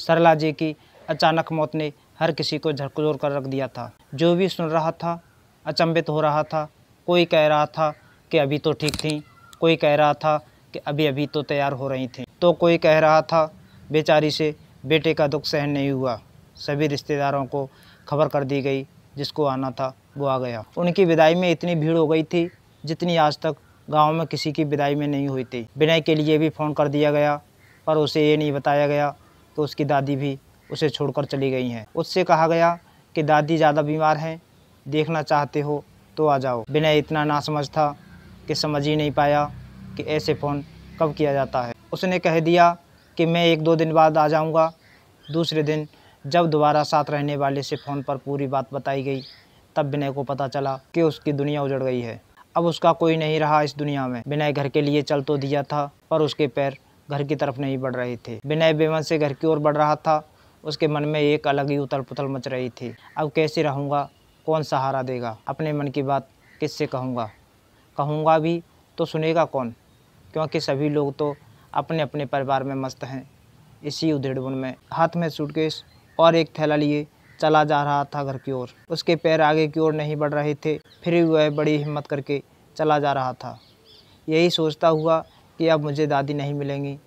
सरला जी की अचानक मौत ने हर किसी को झकझोर कर रख दिया था। जो भी सुन रहा था अचंभित हो रहा था। कोई कह रहा था कि अभी तो ठीक थी, कोई कह रहा था कि अभी अभी तो तैयार हो रही थी, तो कोई कह रहा था बेचारी से बेटे का दुख सहन नहीं हुआ। सभी रिश्तेदारों को खबर कर दी गई, जिसको आना था वो आ गया। उनकी विदाई में इतनी भीड़ हो गई थी जितनी आज तक गांव में किसी की विदाई में नहीं हुई थी। विनय के लिए भी फ़ोन कर दिया गया, पर उसे ये नहीं बताया गया कि उसकी दादी भी उसे छोड़कर चली गई हैं। उससे कहा गया कि दादी ज़्यादा बीमार हैं, देखना चाहते हो तो आ जाओ। विनय इतना नासमझ था कि समझ ही नहीं पाया कि ऐसे फ़ोन कब किया जाता है। उसने कह दिया कि मैं 1-2 दिन बाद आ जाऊंगा। दूसरे दिन जब दोबारा साथ रहने वाले से फ़ोन पर पूरी बात बताई गई, तब विनय को पता चला कि उसकी दुनिया उजड़ गई है। अब उसका कोई नहीं रहा इस दुनिया में। विनय घर के लिए चल तो दिया था, पर उसके पैर घर की तरफ नहीं बढ़ रहे थे। विनय बेमन से घर की ओर बढ़ रहा था। उसके मन में एक अलग ही उथल पुथल मच रही थी। अब कैसे रहूँगा, कौन सहारा देगा, अपने मन की बात किससे कहूँगा, कहूँगा भी तो सुनेगा कौन, क्योंकि सभी लोग तो अपने अपने परिवार में मस्त हैं। इसी उधेड़बुन में हाथ में सूटकेस और एक थैला लिए चला जा रहा था घर की ओर। उसके पैर आगे की ओर नहीं बढ़ रहे थे, फिर भी वह बड़ी हिम्मत करके चला जा रहा था, यही सोचता हुआ कि अब मुझे दादी नहीं मिलेंगी।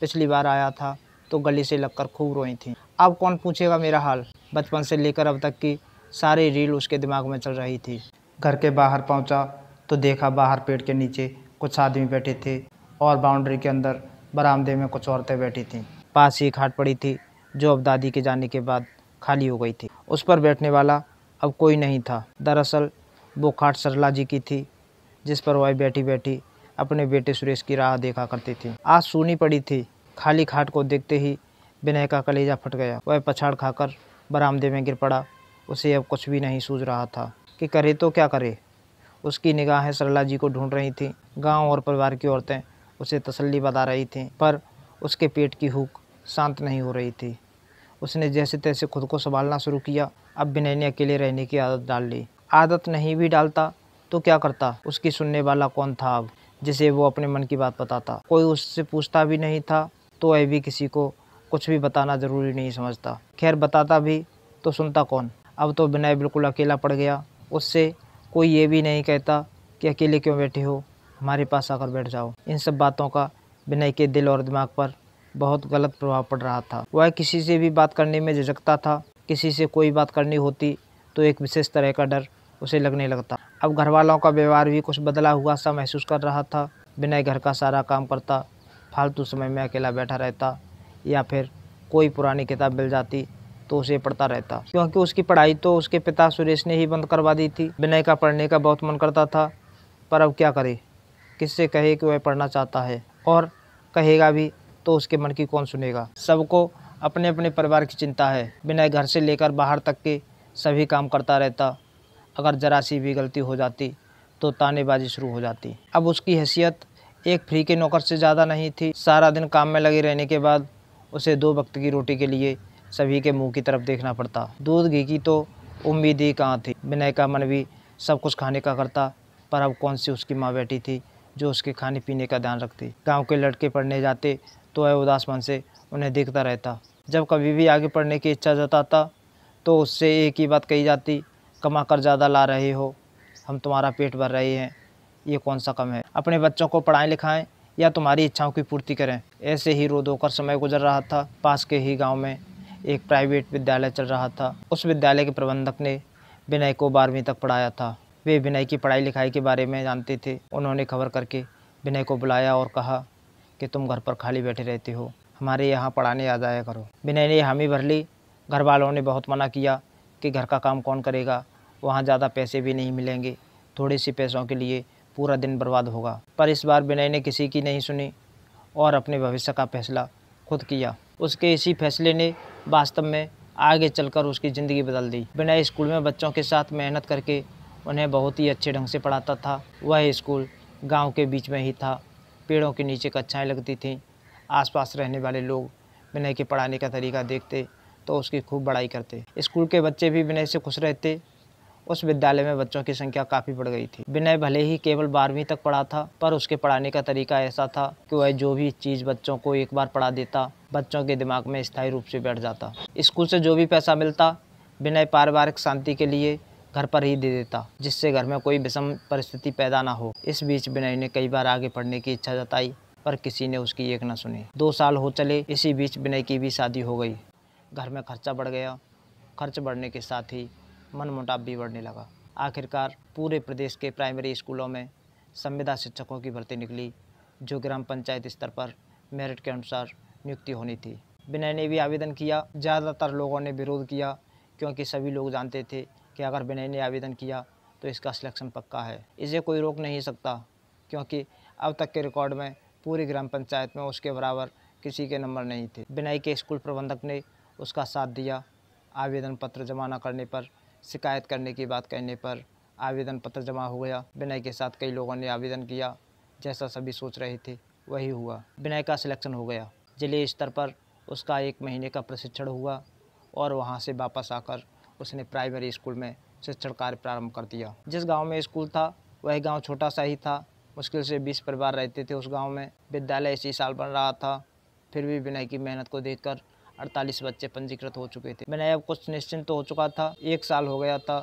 पिछली बार आया था तो गली से लगकर खूब रोई थी। अब कौन पूछेगा मेरा हाल। बचपन से लेकर अब तक की सारी रील उसके दिमाग में चल रही थी। घर के बाहर पहुंचा तो देखा बाहर पेड़ के नीचे कुछ आदमी बैठे थे और बाउंड्री के अंदर बरामदे में कुछ औरतें बैठी थीं। पास ही खाट पड़ी थी जो अब दादी के जाने के बाद खाली हो गई थी। उस पर बैठने वाला अब कोई नहीं था। दरअसल वो खाट सरला जी की थी, जिस पर वह बैठी बैठी अपने बेटे सुरेश की राह देखा करती थी। आज सूनी पड़ी थी। खाली खाट को देखते ही विनय का कलेजा फट गया। वह पछाड़ खाकर बरामदे में गिर पड़ा। उसे अब कुछ भी नहीं सूझ रहा था कि करे तो क्या करे। उसकी निगाहें सरला जी को ढूंढ रही थीं। गांव और परिवार की औरतें उसे तसल्ली बता रही थीं, पर उसके पेट की भूख शांत नहीं हो रही थी। उसने जैसे तैसे खुद को संभालना शुरू किया। अब विनय ने अकेले रहने की आदत डाल ली। आदत नहीं भी डालता तो क्या करता, उसकी सुनने वाला कौन था अब, जिसे वो अपने मन की बात बताता। कोई उससे पूछता भी नहीं था, तो वह भी किसी को कुछ भी बताना ज़रूरी नहीं समझता। खैर बताता भी तो सुनता कौन। अब तो विनय बिल्कुल अकेला पड़ गया। उससे कोई ये भी नहीं कहता कि अकेले क्यों बैठे हो, हमारे पास आकर बैठ जाओ। इन सब बातों का विनय के दिल और दिमाग पर बहुत गलत प्रभाव पड़ रहा था। वह किसी से भी बात करने में झिझकता था। किसी से कोई बात करनी होती तो एक विशेष तरह का डर उसे लगने लगता। अब घर वालों का व्यवहार भी कुछ बदला हुआ सा महसूस कर रहा था। विनय घर का सारा काम करता, फालतू समय में अकेला बैठा रहता, या फिर कोई पुरानी किताब मिल जाती तो उसे पढ़ता रहता, क्योंकि उसकी पढ़ाई तो उसके पिता सुरेश ने ही बंद करवा दी थी। विनय का पढ़ने का बहुत मन करता था, पर अब क्या करे, किससे कहे कि वह पढ़ना चाहता है, और कहेगा भी तो उसके मन की कौन सुनेगा। सबको अपने अपने परिवार की चिंता है। विनय घर से लेकर बाहर तक के सभी काम करता रहता। अगर जरा सी भी गलती हो जाती तो तानेबाजी शुरू हो जाती। अब उसकी हैसियत एक फ्री के नौकर से ज़्यादा नहीं थी। सारा दिन काम में लगे रहने के बाद उसे 2 वक्त की रोटी के लिए सभी के मुंह की तरफ देखना पड़ता। दूध घी की तो उम्मीद ही कहाँ थी। विनय का मन भी सब कुछ खाने का करता, पर अब कौन सी उसकी माँ बैठी थी जो उसके खाने पीने का ध्यान रखती। गाँव के लड़के पढ़ने जाते तो वह उदास मन से उन्हें देखता रहता। जब कभी भी आगे पढ़ने की इच्छा जताता तो उससे एक ही बात कही जाती, कमा कर ज़्यादा ला रहे हो, हम तुम्हारा पेट भर रहे हैं, ये कौन सा कम है। अपने बच्चों को पढ़ाएं लिखाएं या तुम्हारी इच्छाओं की पूर्ति करें। ऐसे ही रो धोकर समय गुजर रहा था। पास के ही गांव में एक प्राइवेट विद्यालय चल रहा था। उस विद्यालय के प्रबंधक ने विनय को 12वीं तक पढ़ाया था। वे विनय की पढ़ाई लिखाई के बारे में जानते थे। उन्होंने खबर करके विनय को बुलाया और कहा कि तुम घर पर खाली बैठे रहते हो, हमारे यहाँ पढ़ाने आ जाया करो। विनय ने हामी भर ली। घर वालों ने बहुत मना किया कि घर का काम कौन करेगा, वहाँ ज़्यादा पैसे भी नहीं मिलेंगे, थोड़े से पैसों के लिए पूरा दिन बर्बाद होगा। पर इस बार विनय ने किसी की नहीं सुनी और अपने भविष्य का फैसला खुद किया। उसके इसी फैसले ने वास्तव में आगे चलकर उसकी ज़िंदगी बदल दी। विनय स्कूल में बच्चों के साथ मेहनत करके उन्हें बहुत ही अच्छे ढंग से पढ़ाता था। वह स्कूल गाँव के बीच में ही था। पेड़ों के नीचे कक्षाएँ लगती थीं। आसपास रहने वाले लोग विनय के पढ़ाने का तरीका देखते तो उसकी खूब बड़ाई करते। स्कूल के बच्चे भी विनय से खुश रहते उस विद्यालय में बच्चों की संख्या काफ़ी बढ़ गई थी। विनय भले ही केवल 12वीं तक पढ़ा था, पर उसके पढ़ाने का तरीका ऐसा था कि वह जो भी चीज़ बच्चों को एक बार पढ़ा देता, बच्चों के दिमाग में स्थायी रूप से बैठ जाता। स्कूल से जो भी पैसा मिलता, विनय पारिवारिक शांति के लिए घर पर ही दे देता, जिससे घर में कोई विषम परिस्थिति पैदा ना हो। इस बीच विनय ने कई बार आगे पढ़ने की इच्छा जताई, पर किसी ने उसकी एक न सुनी। 2 साल हो चले, इसी बीच विनय की भी शादी हो गई। घर में खर्चा बढ़ गया। खर्च बढ़ने के साथ ही मनमुटाव भी बढ़ने लगा। आखिरकार पूरे प्रदेश के प्राइमरी स्कूलों में संविदा शिक्षकों की भर्ती निकली, जो ग्राम पंचायत स्तर पर मेरिट के अनुसार नियुक्ति होनी थी। विनय ने भी आवेदन किया। ज़्यादातर लोगों ने विरोध किया, क्योंकि सभी लोग जानते थे कि अगर विनय ने आवेदन किया तो इसका सिलेक्शन पक्का है। इसे कोई रोक नहीं सकता, क्योंकि अब तक के रिकॉर्ड में पूरी ग्राम पंचायत में उसके बराबर किसी के नंबर नहीं थे। विनय के स्कूल प्रबंधक ने उसका साथ दिया। आवेदन पत्र जमा न करने पर, शिकायत करने की बात कहने पर आवेदन पत्र जमा हो गया। विनय के साथ कई लोगों ने आवेदन किया। जैसा सभी सोच रहे थे वही हुआ। विनय का सिलेक्शन हो गया। जिले स्तर पर उसका 1 महीने का प्रशिक्षण हुआ और वहां से वापस आकर उसने प्राइमरी स्कूल में शिक्षण कार्य प्रारंभ कर दिया। जिस गांव में स्कूल था वह गांव छोटा सा ही था। मुश्किल से 20 परिवार रहते थे उस गांव में। विद्यालय इसी साल बन रहा था, फिर भी विनय की मेहनत को देखकर 48 बच्चे पंजीकृत हो चुके थे। विनय अब कुछ निश्चिंत हो चुका था। 1 साल हो गया था।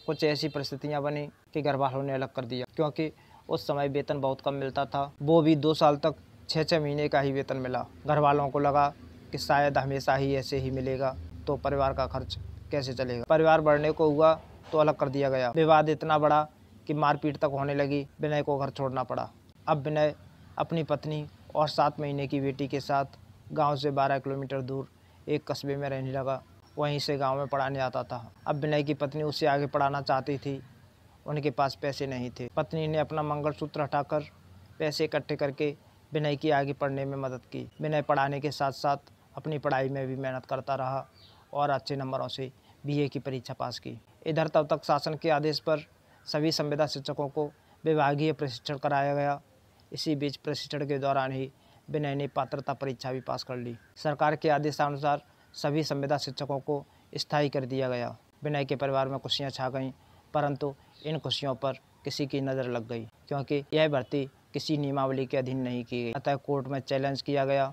कुछ ऐसी परिस्थितियां बनी कि घर वालों ने अलग कर दिया, क्योंकि उस समय वेतन बहुत कम मिलता था। वो भी 2 साल तक 6-6 महीने का ही वेतन मिला। घर वालों को लगा कि शायद हमेशा ही ऐसे ही मिलेगा, तो परिवार का खर्च कैसे चलेगा। परिवार बढ़ने को हुआ तो अलग कर दिया गया। विवाद इतना बड़ा कि मारपीट तक होने लगी। विनय को घर छोड़ना पड़ा। अब विनय अपनी पत्नी और 7 महीने की बेटी के साथ गांव से 12 किलोमीटर दूर एक कस्बे में रहने लगा। वहीं से गांव में पढ़ाने आता था। अब विनय की पत्नी उसे आगे पढ़ाना चाहती थी। उनके पास पैसे नहीं थे। पत्नी ने अपना मंगलसूत्र हटाकर पैसे इकट्ठे करके विनय की आगे पढ़ने में मदद की। विनय पढ़ाने के साथ साथ अपनी पढ़ाई में भी मेहनत करता रहा और अच्छे नंबरों से BA की परीक्षा पास की। इधर तब तक शासन के आदेश पर सभी संविदा शिक्षकों को विभागीय प्रशिक्षण कराया गया। इसी बीच प्रशिक्षण के दौरान ही विनय ने पात्रता परीक्षा भी पास कर ली। सरकार के आदेशानुसार सभी संविदा शिक्षकों को स्थायी कर दिया गया। विनय के परिवार में खुशियां छा गईं, परंतु इन खुशियों पर किसी की नज़र लग गई, क्योंकि यह भर्ती किसी नियमावली के अधीन नहीं की गई। अतः कोर्ट में चैलेंज किया गया।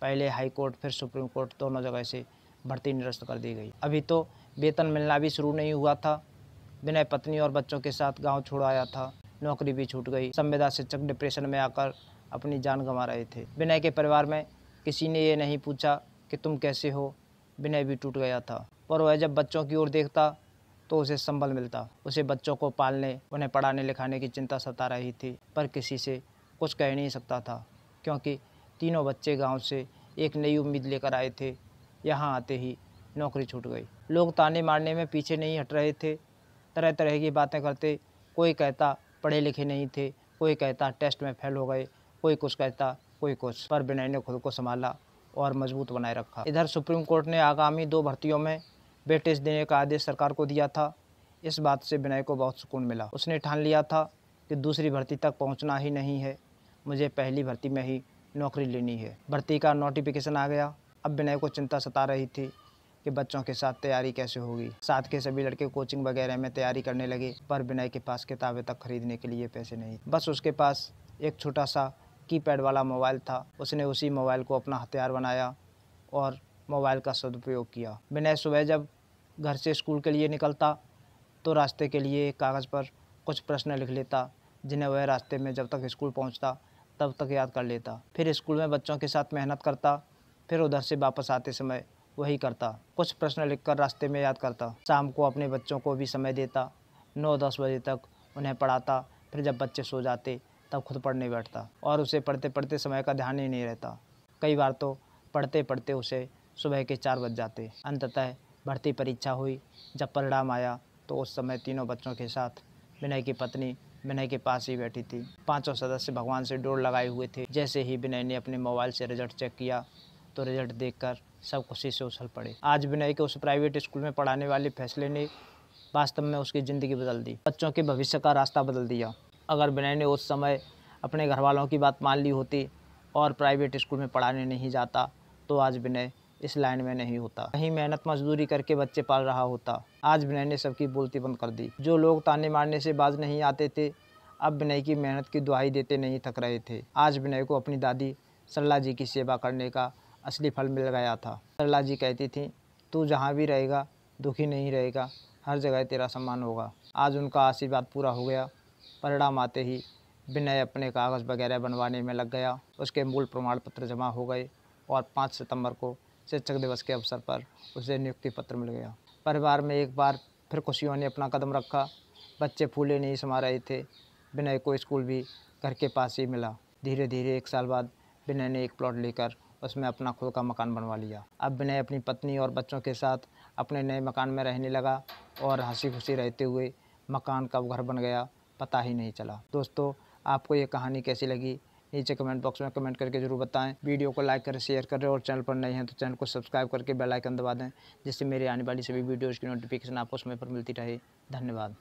पहले हाई कोर्ट फिर सुप्रीम कोर्ट, दोनों जगह से भर्ती निरस्त कर दी गई। अभी तो वेतन मिलना भी शुरू नहीं हुआ था। विनय पत्नी और बच्चों के साथ गांव छोड़ आया था। नौकरी भी छूट गई। संविदा शिक्षक डिप्रेशन में आकर अपनी जान गंवा रहे थे। विनय के परिवार में किसी ने ये नहीं पूछा कि तुम कैसे हो। विनय भी टूट गया था, पर वह जब बच्चों की ओर देखता तो उसे संबल मिलता। उसे बच्चों को पालने, उन्हें पढ़ाने लिखाने की चिंता सता रही थी, पर किसी से कुछ कह नहीं सकता था, क्योंकि तीनों बच्चे गांव से एक नई उम्मीद लेकर आए थे। यहाँ आते ही नौकरी छूट गई। लोग ताने मारने में पीछे नहीं हट रहे थे। तरह तरह की बातें करते। कोई कहता पढ़े लिखे नहीं थे, कोई कहता टेस्ट में फेल हो गए, कोई कुछ कहता, कोई कुछ। पर विनय ने खुद को संभाला और मजबूत बनाए रखा। इधर सुप्रीम कोर्ट ने आगामी 2 भर्तियों में वेटेज देने का आदेश सरकार को दिया था। इस बात से विनय को बहुत सुकून मिला। उसने ठान लिया था कि दूसरी भर्ती तक पहुंचना ही नहीं है, मुझे पहली भर्ती में ही नौकरी लेनी है। भर्ती का नोटिफिकेशन आ गया। अब विनय को चिंता सता रही थी कि बच्चों के साथ तैयारी कैसे होगी। साथ के सभी लड़के कोचिंग वगैरह में तैयारी करने लगे, पर विनय के पास किताबें तक खरीदने के लिए पैसे नहीं। बस उसके पास एक छोटा सा कीपैड वाला मोबाइल था। उसने उसी मोबाइल को अपना हथियार बनाया और मोबाइल का सदुपयोग किया। विनय सुबह जब घर से स्कूल के लिए निकलता तो रास्ते के लिए एक कागज़ पर कुछ प्रश्न लिख लेता, जिन्हें वह रास्ते में जब तक स्कूल पहुंचता तब तक याद कर लेता। फिर स्कूल में बच्चों के साथ मेहनत करता, फिर उधर से वापस आते समय वही करता। कुछ प्रश्न लिखकर रास्ते में याद करता। शाम को अपने बच्चों को भी समय देता। 9-10 बजे तक उन्हें पढ़ाता। फिर जब बच्चे सो जाते तब खुद पढ़ने बैठता, और उसे पढ़ते पढ़ते समय का ध्यान ही नहीं रहता। कई बार तो पढ़ते पढ़ते उसे सुबह के 4 बज जाते। अंततः भर्ती परीक्षा हुई। जब परिणाम आया तो उस समय तीनों बच्चों के साथ विनय की पत्नी विनय के पास ही बैठी थी। 5 सदस्य भगवान से डोर लगाए हुए थे। जैसे ही विनय ने अपने मोबाइल से रिजल्ट चेक किया तो रिजल्ट देखकर सब खुशी से उछल पड़े। आज विनय के उस प्राइवेट स्कूल में पढ़ाने वाले फैसले ने वास्तव में उसकी ज़िंदगी बदल दी, बच्चों के भविष्य का रास्ता बदल दिया। अगर विनय ने उस समय अपने घर वालों की बात मान ली होती और प्राइवेट स्कूल में पढ़ाने नहीं जाता तो आज विनय इस लाइन में नहीं होता। कहीं मेहनत मजदूरी करके बच्चे पाल रहा होता। आज विनय ने सबकी बोलती बंद कर दी। जो लोग ताने मारने से बाज नहीं आते थे, अब विनय की मेहनत की दुहाई देते नहीं थक रहे थे। आज विनय को अपनी दादी सरला जी की सेवा करने का असली फल मिल गया था। सरला जी कहती थीं, तू जहाँ भी रहेगा दुखी नहीं रहेगा, हर जगह तेरा सम्मान होगा। आज उनका आशीर्वाद पूरा हो गया। परिणाम आते ही विनय अपने कागज़ वगैरह बनवाने में लग गया। उसके मूल प्रमाण पत्र जमा हो गए और 5 सितंबर को शिक्षक दिवस के अवसर पर उसे नियुक्ति पत्र मिल गया। परिवार में एक बार फिर खुशियों ने अपना कदम रखा। बच्चे फूले नहीं समा रहे थे। विनय को स्कूल भी घर के पास ही मिला। धीरे धीरे 1 साल बाद विनय ने एक प्लॉट लेकर उसमें अपना खुद का मकान बनवा लिया। अब विनय अपनी पत्नी और बच्चों के साथ अपने नए मकान में रहने लगा और हंसी खुशी रहते हुए मकान कब घर बन गया पता ही नहीं चला। दोस्तों, आपको ये कहानी कैसी लगी नीचे कमेंट बॉक्स में कमेंट करके ज़रूर बताएं। वीडियो को लाइक करें, शेयर करें और चैनल पर नए हैं तो चैनल को सब्सक्राइब करके बेल आइकन दबा दें, जिससे मेरे आने वाली सभी वीडियोज़ की नोटिफिकेशन आपको समय पर मिलती रहे। धन्यवाद।